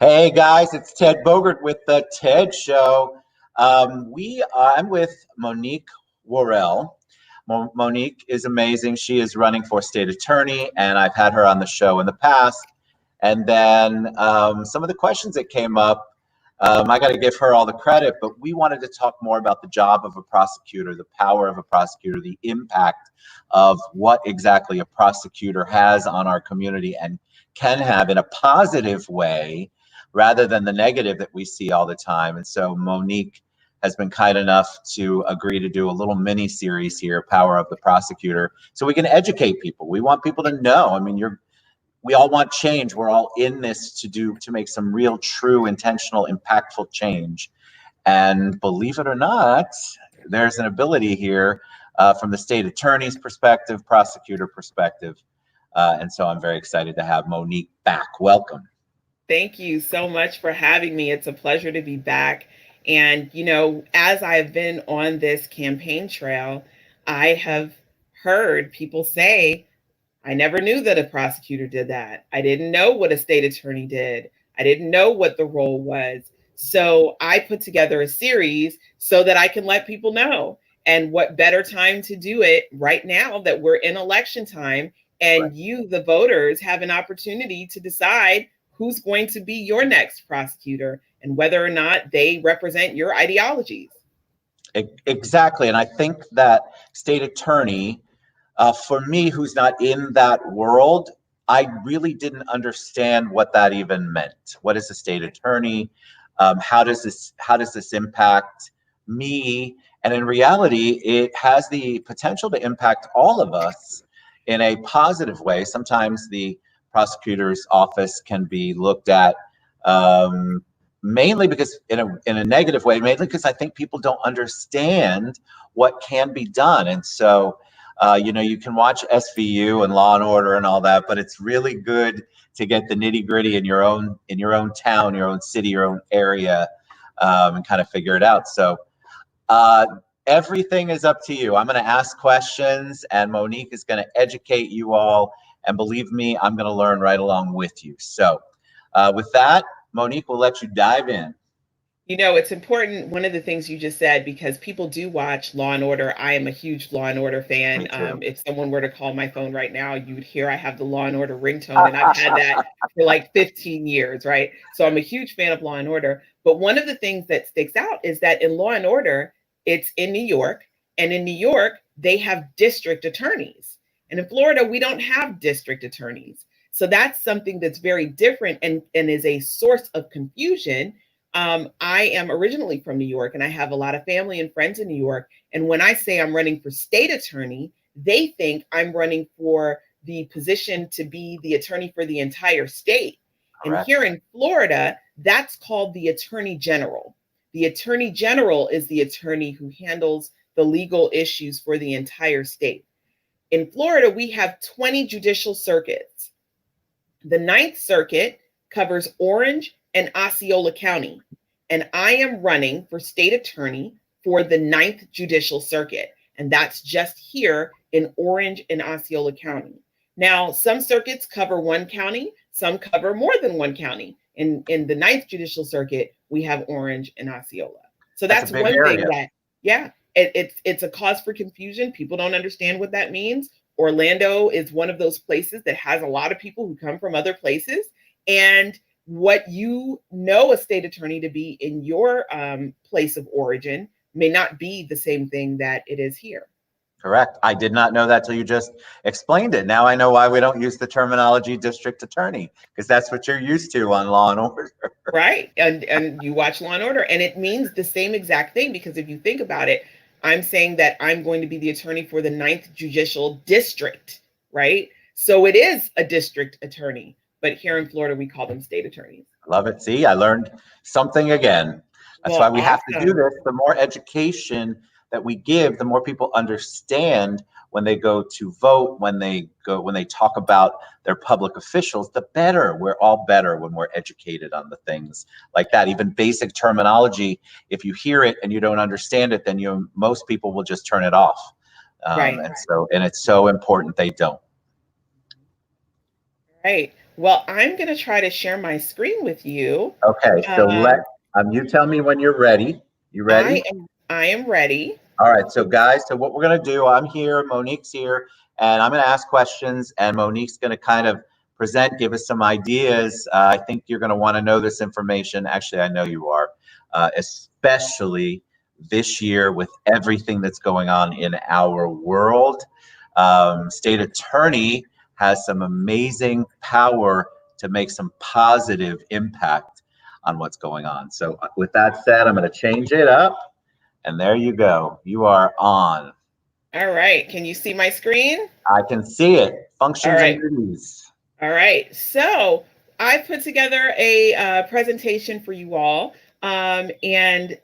Hey guys, it's Ted Bogert with the Ted Show. I'm with Monique Worrell. Monique is amazing. She is running for state attorney, and I've had her on the show in the past. And then some of the questions that came up, I got to give her all the credit, but we wanted to talk more about the job of a prosecutor, the power of a prosecutor, the impact of what exactly a prosecutor has on our community and can have in a positive way rather than the negative that we see all the time. And so Monique has been kind enough to agree to do a little mini series here, Power of the Prosecutor, so we can educate people. We want people to know. I mean, we all want change. We're all in this to make some real, true, intentional, impactful change. And believe it or not, there's an ability here from the state attorney's perspective, prosecutor perspective. And so I'm very excited to have Monique back. Welcome. Thank you so much for having me. It's a pleasure to be back. And, as I've been on this campaign trail, I have heard people say, I never knew that a prosecutor did that. I didn't know what a state attorney did. I didn't know what the role was. So I put together a series so that I can let people know. And what better time to do it right now that we're in election time and Right. you, the voters, have an opportunity to decide who's going to be your next prosecutor and whether or not they represent your ideologies. Exactly. And I think that state attorney, for me, who's not in that world, I really didn't understand what that even meant. What is a state attorney? How does this impact me? And in reality, it has the potential to impact all of us in a positive way. Sometimes the prosecutor's office can be looked at mainly because in a negative way, mainly because I think people don't understand what can be done. And so you can watch SVU and Law and Order and all that, but it's really good to get the nitty gritty in your own town, your own city, your own area, and kind of figure it out. So uh, everything is up to you. I'm going to ask questions, and Monique is going to educate you all. And believe me, I'm going to learn right along with you. So with that, Monique, we'll let you dive in. It's important. One of the things you just said, because people do watch Law and Order. I am a huge Law and Order fan. Me too. If someone were to call my phone right now, you would hear I have the Law and Order ringtone, and I've had that for like 15 years, right? So I'm a huge fan of Law and Order. But one of the things that sticks out is that in Law and Order, it's in New York, and in New York, they have district attorneys. And in Florida, we don't have district attorneys. So that's something that's very different and is a source of confusion. I am originally from New York and I have a lot of family and friends in New York. And when I say I'm running for state attorney, they think I'm running for the position to be the attorney for the entire state. And Correct. here in Florida, that's called the attorney general. The attorney general is the attorney who handles the legal issues for the entire state. In Florida, we have 20 judicial circuits. The Ninth Circuit covers Orange and Osceola County. And I am running for state attorney for the Ninth Judicial Circuit. And that's just here in Orange and Osceola County. Now, some circuits cover one county, some cover more than one county. In the Ninth Judicial Circuit, we have Orange and Osceola. So That's a that's big one thing area. that, yeah, it's a cause for confusion. People don't understand what that means. Orlando is one of those places that has a lot of people who come from other places. And what you know a state attorney to be in your place of origin may not be the same thing that it is here. Correct. I did not know that till you just explained it. Now I know why we don't use the terminology district attorney, because that's what you're used to on Law and Order. Right. And you watch Law and Order, and it means the same exact thing, because if you think about it, I'm saying that I'm going to be the attorney for the Ninth Judicial District, right? So it is a district attorney, but here in Florida, we call them state attorneys. Love it. See, I learned something again. That's why Well, we have to do awesome. this. The more education that we give, the more people understand when they go to vote, when they talk about their public officials, the better. We're all better when we're educated on the things like that. Even basic terminology, if you hear it and you don't understand it, then most people will just turn it off. Right. And it's so important they don't. Right. Well, I'm going to try to share my screen with you. Okay, so you tell me when you're ready. You ready? I am ready. All right, so guys, so what we're gonna do, I'm here, Monique's here, and I'm gonna ask questions, and Monique's gonna kind of present, give us some ideas. I think you're gonna want to know this information. Actually, I know you are, especially this year with everything that's going on in our world. State attorney has some amazing power to make some positive impact on what's going on. So with that said, I'm going to change it up. And there you go. You are on. All right. Can you see my screen? I can see it. Functions and duties. All right. So I put together a presentation for you all. And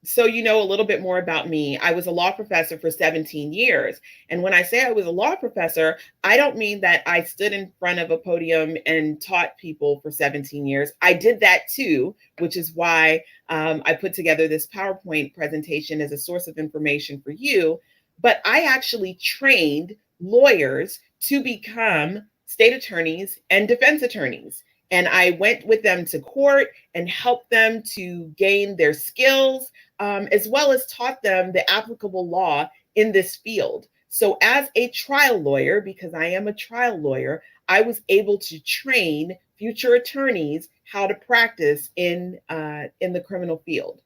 so you know a little bit more about me. I was a law professor for 17 years. And when I say I was a law professor, I don't mean that I stood in front of a podium and taught people for 17 years. I did that too, which is why I put together this PowerPoint presentation as a source of information for you. But I actually trained lawyers to become state attorneys and defense attorneys. And I went with them to court and helped them to gain their skills, as well as taught them the applicable law in this field. So as a trial lawyer, because I am a trial lawyer, I was able to train future attorneys how to practice in the criminal field.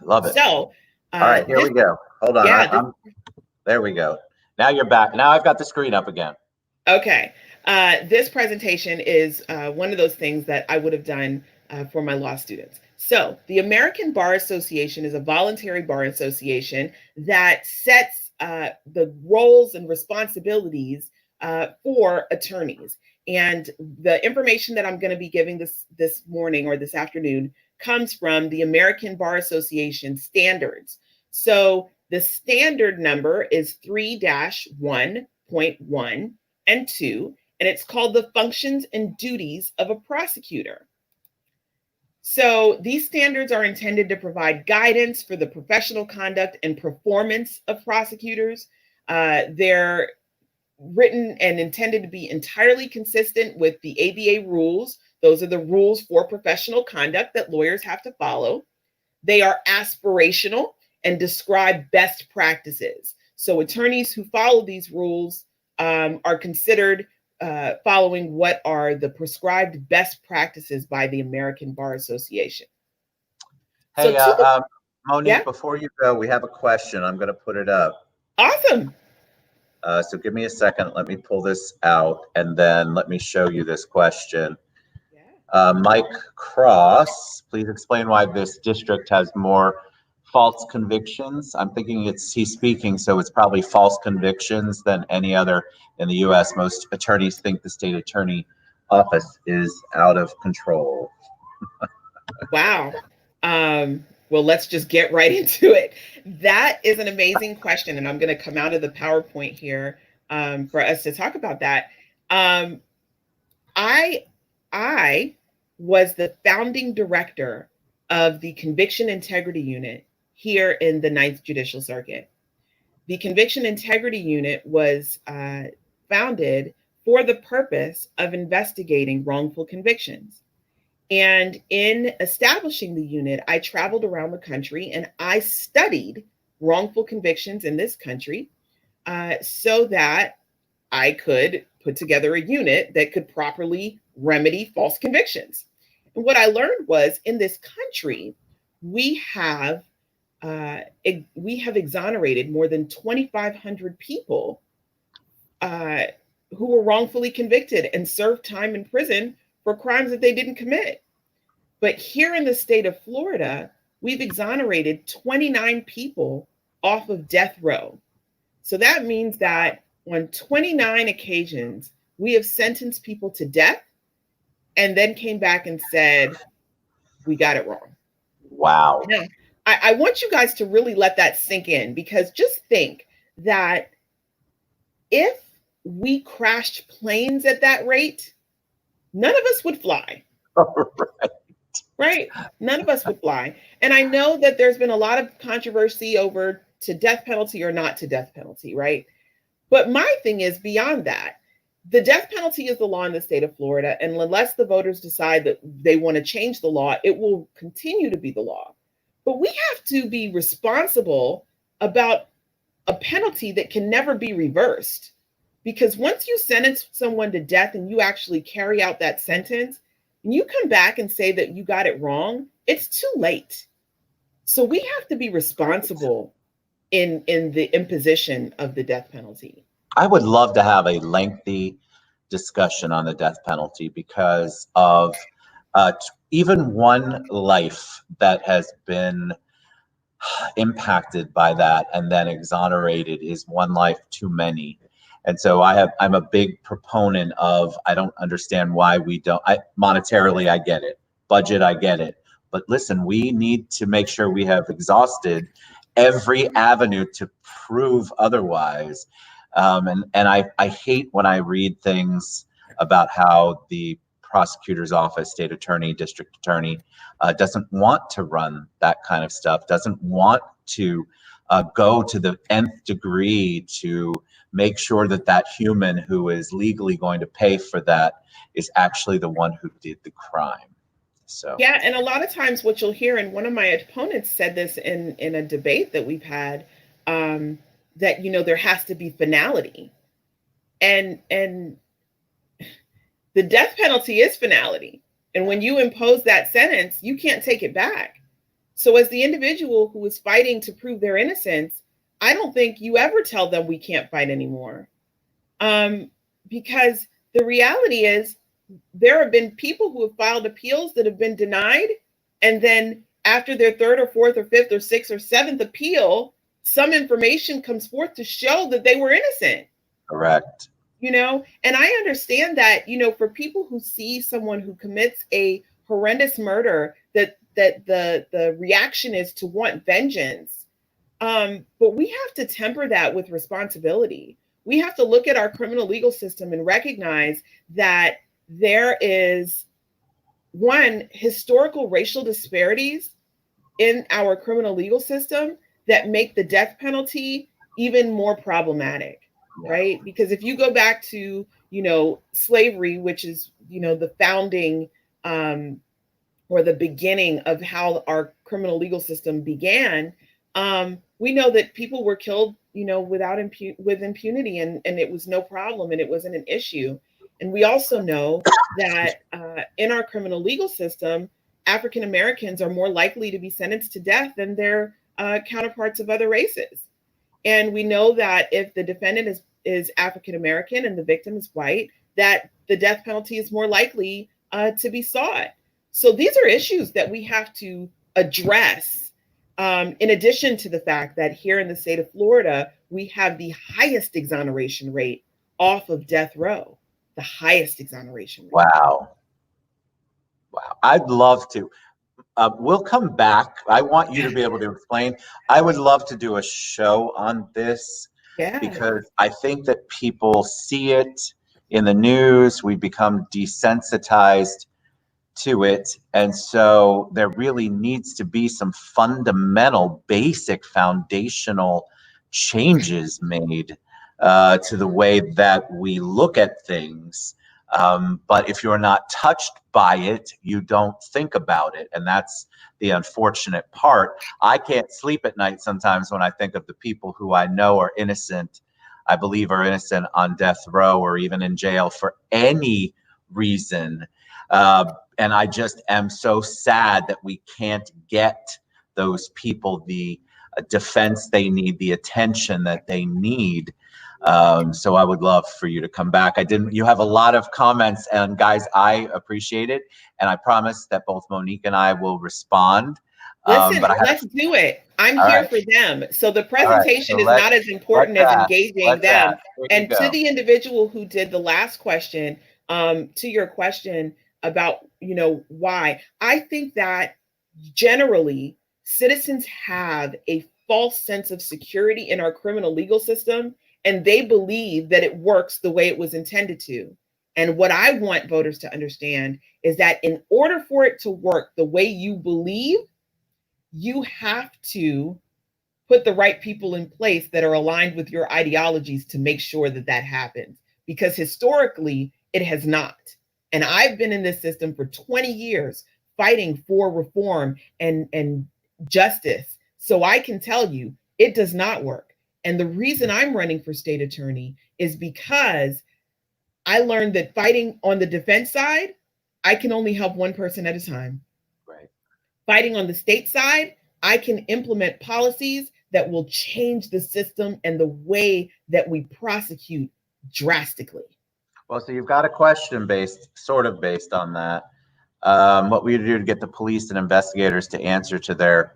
Love it. So, all right, here we go. Hold on. Yeah, there we go. Now you're back. Now I've got the screen up again. Okay. This presentation is one of those things that I would have done for my law students. So the American Bar Association is a voluntary bar association that sets the roles and responsibilities for attorneys. And the information that I'm going to be giving this morning or this afternoon comes from the American Bar Association standards. So the standard number is 3-1.1 and 2, and it's called the functions and duties of a prosecutor. So these standards are intended to provide guidance for the professional conduct and performance of prosecutors. They're written and intended to be entirely consistent with the ABA rules. Those are the rules for professional conduct that lawyers have to follow. They are aspirational and describe best practices. So attorneys who follow these rules are considered following what are the prescribed best practices by the American Bar Association. Hey, Monique, before you go, we have a question. I'm going to put it up. Awesome. So give me a second. Let me pull this out, and then let me show you this question. Mike Cross, please explain why this district has more false convictions. I'm thinking he's speaking, so it's probably false convictions than any other in the U.S. Most attorneys think the state attorney office is out of control. Wow. Well, let's just get right into it. That is an amazing question, and I'm going to come out of the PowerPoint here for us to talk about that. I was the founding director of the Conviction Integrity Unit here in the Ninth Judicial Circuit. The Conviction Integrity Unit was founded for the purpose of investigating wrongful convictions. And in establishing the unit, I traveled around the country and I studied wrongful convictions in this country so that I could put together a unit that could properly remedy false convictions. And what I learned was in this country, we have exonerated more than 2,500 people who were wrongfully convicted and served time in prison for crimes that they didn't commit. But here in the state of Florida, we've exonerated 29 people off of death row. So that means that on 29 occasions, we have sentenced people to death and then came back and said, we got it wrong. Wow. Now, I want you guys to really let that sink in, because just think that if we crashed planes at that rate, none of us would fly. Right? None of us would fly. And I know that there's been a lot of controversy over to death penalty or not to death penalty, right? But my thing is beyond that. the death penalty is the law in the state of Florida. And unless the voters decide that they want to change the law, it will continue to be the law. But we have to be responsible about a penalty that can never be reversed. Because once you sentence someone to death and you actually carry out that sentence, and you come back and say that you got it wrong, it's too late. So we have to be responsible in the imposition of the death penalty. I would love to have a lengthy discussion on the death penalty because of even one life that has been impacted by that and then exonerated is one life too many. And so I'm a big proponent of, I don't understand why we don't, monetarily, I get it. Budget, I get it. But listen, we need to make sure we have exhausted every avenue to prove otherwise. And I hate when I read things about how the prosecutor's office, state attorney, district attorney doesn't want to run that kind of stuff, doesn't want to go to the nth degree to make sure that that human who is legally going to pay for that is actually the one who did the crime. So yeah, and a lot of times what you'll hear, and one of my opponents said this in a debate that we've had, that there has to be finality, and the death penalty is finality, and when you impose that sentence, you can't take it back. So as the individual who is fighting to prove their innocence, I don't think you ever tell them we can't fight anymore, because the reality is there have been people who have filed appeals that have been denied, and then after their third or fourth or fifth or sixth or seventh appeal, some information comes forth to show that they were innocent. Correct. And I understand that, for people who see someone who commits a horrendous murder, that the reaction is to want vengeance. But we have to temper that with responsibility. We have to look at our criminal legal system and recognize that there is, one, historical racial disparities in our criminal legal system that make the death penalty even more problematic, right? Because if you go back to, slavery, which is, the founding or the beginning of how our criminal legal system began, we know that people were killed, with impunity, and it was no problem, and it wasn't an issue. And we also know that in our criminal legal system, African Americans are more likely to be sentenced to death than their counterparts of other races. And we know that if the defendant is African American and the victim is white, that the death penalty is more likely to be sought. So these are issues that we have to address, in addition to the fact that here in the state of Florida, we have the highest exoneration rate off of death row. The highest exoneration rate. Wow. I'd love to. We'll come back. I want you to be able to explain. I would love to do a show on this because I think that people see it in the news. We become desensitized to it. And so there really needs to be some fundamental, basic, foundational changes made to the way that we look at things. But if you're not touched by it, you don't think about it. And that's the unfortunate part. I can't sleep at night sometimes when I think of the people who I know are innocent, I believe are innocent on death row or even in jail for any reason. And I just am so sad that we can't get those people the defense they need, the attention that they need. So I would love for you to come back. You have a lot of comments, and guys, I appreciate it. And I promise that both Monique and I will respond. Listen, let's do it. I'm here for them. So the presentation is not as important as engaging them. And to the individual who did the last question, to your question about, why, I think that generally citizens have a false sense of security in our criminal legal system, and they believe that it works the way it was intended to. And what I want voters to understand is that in order for it to work the way you believe, you have to put the right people in place that are aligned with your ideologies to make sure that that happens. because historically it has not. And I've been in this system for 20 years fighting for reform and justice. So I can tell you it does not work. And the reason I'm running for state attorney is because I learned that fighting on the defense side, I can only help one person at a time. Right. Fighting on the state side, I can implement policies that will change the system and the way that we prosecute drastically. Well, so you've got a question sort of based on that. What will you do to get the police and investigators to answer to their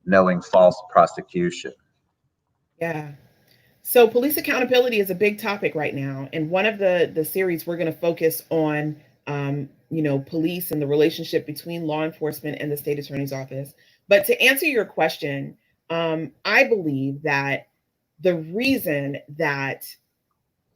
knowing false prosecution? Yeah. So police accountability is a big topic right now, and one of the series we're going to focus on, police and the relationship between law enforcement and the state attorney's office. But to answer your question, I believe that the reason that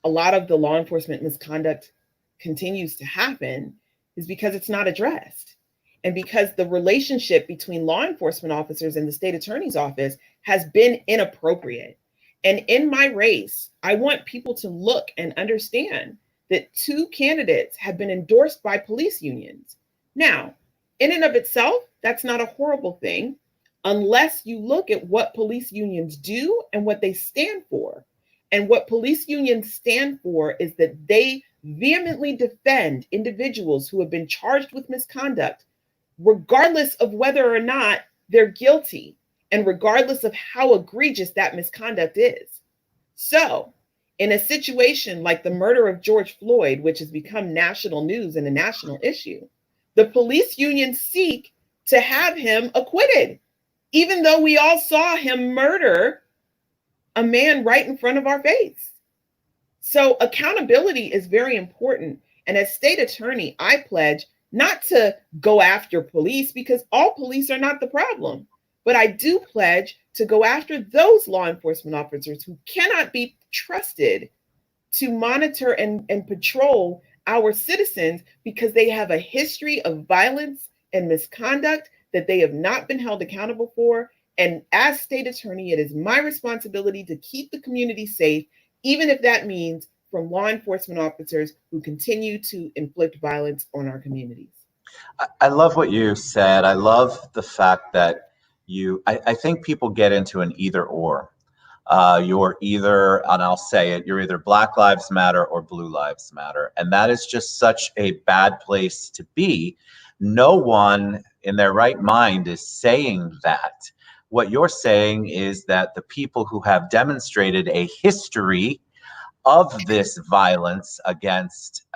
a lot of the law enforcement misconduct continues to happen is because it's not addressed. And because the relationship between law enforcement officers and the state attorney's office has been inappropriate. And in my race, I want people to look and understand that 2 candidates have been endorsed by police unions. Now, in and of itself, that's not a horrible thing, unless you look at what police unions do and what they stand for. And what police unions stand for is that they vehemently defend individuals who have been charged with misconduct, regardless of whether or not they're guilty, and regardless of how egregious that misconduct is. So, in a situation like the murder of George Floyd, which has become national news and a national issue, the police unions seek to have him acquitted, even though we all saw him murder a man right in front of our face. So accountability is very important. And as state attorney, I pledge not to go after police, because all police are not the problem. But I do pledge to go after those law enforcement officers who cannot be trusted to monitor and patrol our citizens because they have a history of violence and misconduct that they have not been held accountable for. And as state attorney, it is my responsibility to keep the community safe, even if that means from law enforcement officers who continue to inflict violence on our communities. I love what you said. I love the fact that I think people get into an either or. You're either, and I'll say it, you're either Black Lives Matter or Blue Lives Matter. And that is just such a bad place to be. No one in their right mind is saying that. What you're saying is that the people who have demonstrated a history of this violence against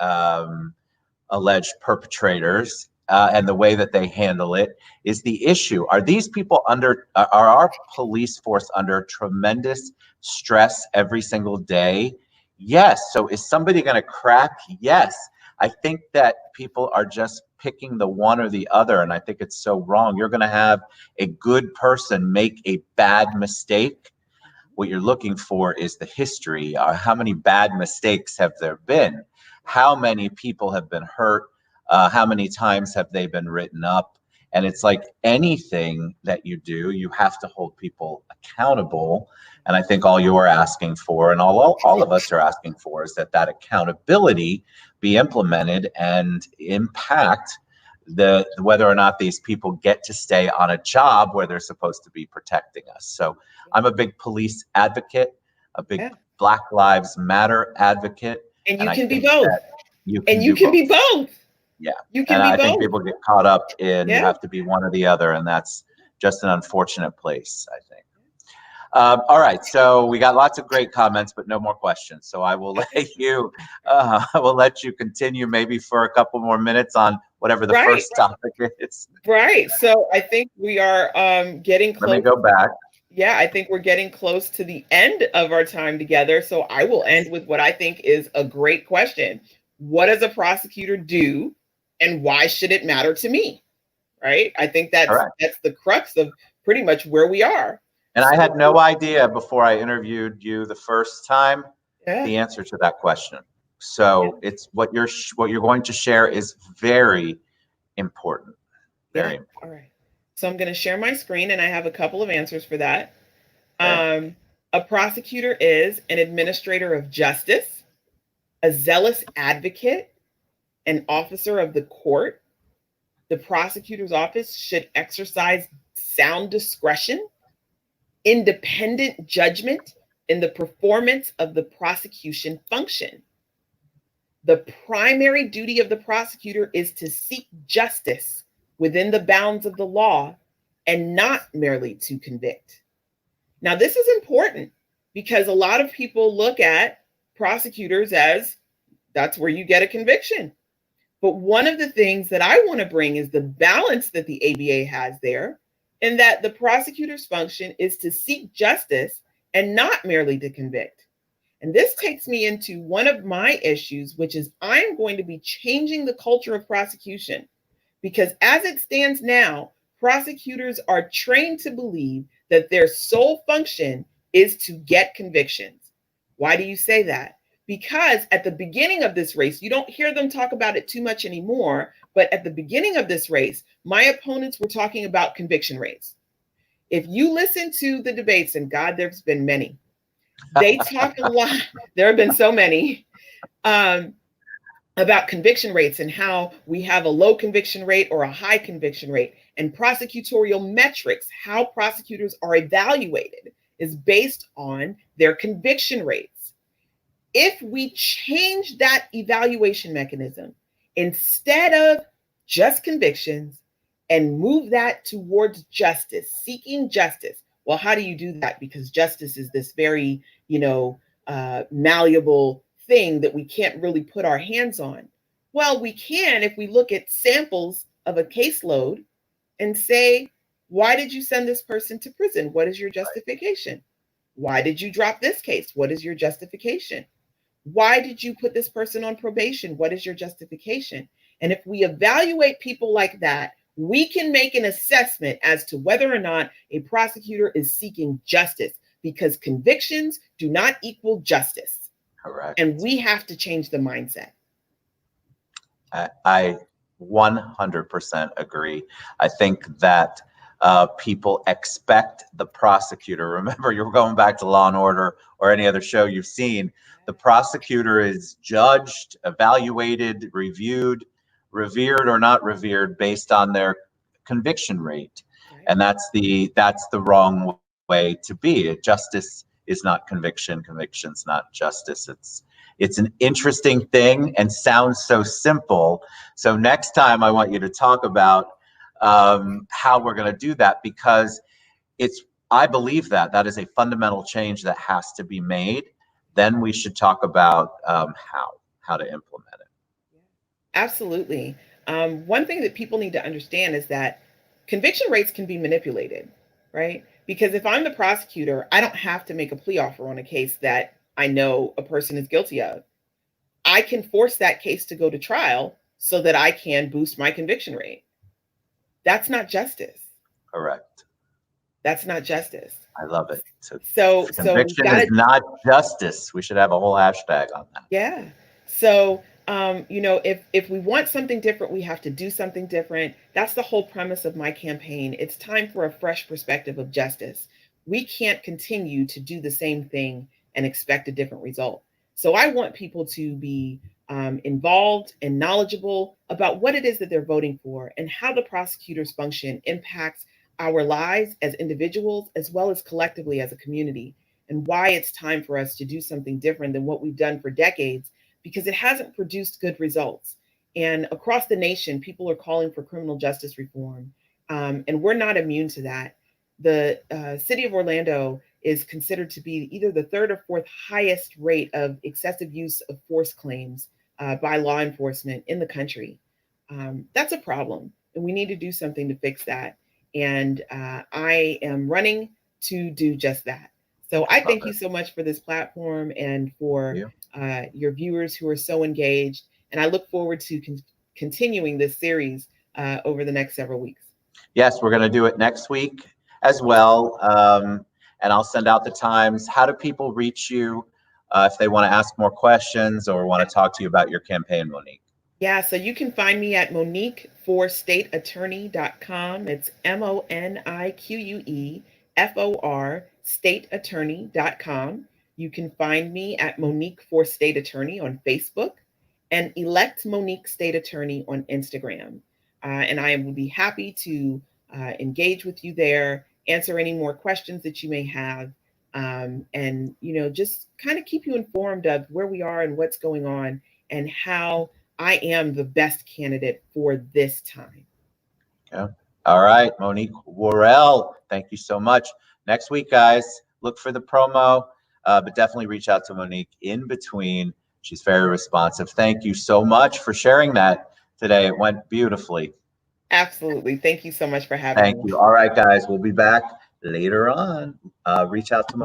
alleged perpetrators and the way that they handle it is the issue. Are these people are our police force under tremendous stress every single day? Yes. So is somebody going to crack? Yes. I think that people are just picking the one or the other, and I think it's so wrong. You're going to have a good person make a bad mistake. What you're looking for is the history. How many bad mistakes have there been? How many people have been hurt? How many times have they been written up? And it's like anything that you do, you have to hold people accountable. And I think all you're asking for, and all of us are asking for, is that accountability be implemented and impact whether or not these people get to stay on a job where they're supposed to be protecting us. So I'm a big police advocate, a big Black Lives Matter advocate. And you can be both. You can be both. Yeah. You can be both. I think people get caught up in you have to be one or the other, and that's just an unfortunate place, I think. All right, so we got lots of great comments, but no more questions. So I will let you continue maybe for a couple more minutes on whatever the first topic is. Right. So I think we are getting close. Let me go back. Yeah, I think we're getting close to the end of our time together. So I will end with what I think is a great question. What does a prosecutor do, and why should it matter to me? Right. I think that's the crux of pretty much where we are. And I had no idea before I interviewed you the first time the answer to that question. So it's what you're going to share is very important. Very important. All right. So I'm going to share my screen, and I have a couple of answers for that. A prosecutor is an administrator of justice, a zealous advocate, an officer of the court, the prosecutor's office should exercise sound discretion, independent judgment in the performance of the prosecution function. The primary duty of the prosecutor is to seek justice within the bounds of the law and not merely to convict. Now, this is important because a lot of people look at prosecutors as that's where you get a conviction. But one of the things that I want to bring is the balance that the ABA has there, in that the prosecutor's function is to seek justice and not merely to convict. And this takes me into one of my issues, which is I'm going to be changing the culture of prosecution, because as it stands now, prosecutors are trained to believe that their sole function is to get convictions. Why do you say that? Because at the beginning of this race, you don't hear them talk about it too much anymore, but at the beginning of this race, my opponents were talking about conviction rates. If you listen to the debates, and God, there's been many, they talk a lot, there have been so many, about conviction rates and how we have a low conviction rate or a high conviction rate, and prosecutorial metrics, how prosecutors are evaluated is based on their conviction rates. If we change that evaluation mechanism, instead of just convictions, and move that towards justice, seeking justice. Well, how do you do that? Because justice is this very, malleable thing that we can't really put our hands on. Well, we can if we look at samples of a caseload and say, why did you send this person to prison? What is your justification? Why did you drop this case? What is your justification? Why did you put this person on probation? What is your justification? And if we evaluate people like that, we can make an assessment as to whether or not a prosecutor is seeking justice, because convictions do not equal justice. Correct. And we have to change the mindset. I 100% agree. I think that people expect the prosecutor. Remember, you're going back to Law and Order or any other show you've seen. The prosecutor is judged, evaluated, reviewed, revered or not revered based on their conviction rate. Right. And that's the wrong way to be. Justice is not conviction. Conviction's not justice. It's an interesting thing and sounds so simple. So next time I want you to talk about how we're going to do that, because I believe that is a fundamental change that has to be made. Then we should talk about how to implement it. Absolutely. One thing that people need to understand is that conviction rates can be manipulated, right? Because if I'm the prosecutor, I don't have to make a plea offer on a case that I know a person is guilty of. I can force that case to go to trial so that I can boost my conviction rate. That's not justice. Correct. That's not justice. I love it. So conviction is not justice. We should have a whole hashtag on that. Yeah. So if we want something different, we have to do something different. That's the whole premise of my campaign. It's time for a fresh perspective of justice. We can't continue to do the same thing and expect a different result. So I want people to be involved and knowledgeable about what it is that they're voting for and how the prosecutor's function impacts our lives as individuals, as well as collectively as a community, and why it's time for us to do something different than what we've done for decades, because it hasn't produced good results. And across the nation, people are calling for criminal justice reform, and we're not immune to that. The city of Orlando is considered to be either the third or fourth highest rate of excessive use of force claims by law enforcement in the country. That's a problem, and we need to do something to fix that. And I am running to do just that. So I thank you so much for this platform and for your viewers who are so engaged. And I look forward to continuing this series over the next several weeks. Yes, we're going to do it next week as well. And I'll send out the times. How do people reach you if they want to ask more questions or want to talk to you about your campaign, Monique? Yeah, so you can find me at MoniqueForStateAttorney.com. It's MoniqueFor stateattorney.com. You can find me at Monique for State Attorney on Facebook and Elect Monique State Attorney on Instagram. And I will be happy to engage with you there, answer any more questions that you may have, and just kind of keep you informed of where we are and what's going on and how I am the best candidate for this time. Yeah. All right, Monique Worrell, thank you so much. Next week, guys, look for the promo, but definitely reach out to Monique in between. She's very responsive. Thank you so much for sharing that today. It went beautifully. Absolutely. Thank you so much for having me. Thank you. All right, guys, we'll be back later on. Reach out to Monique.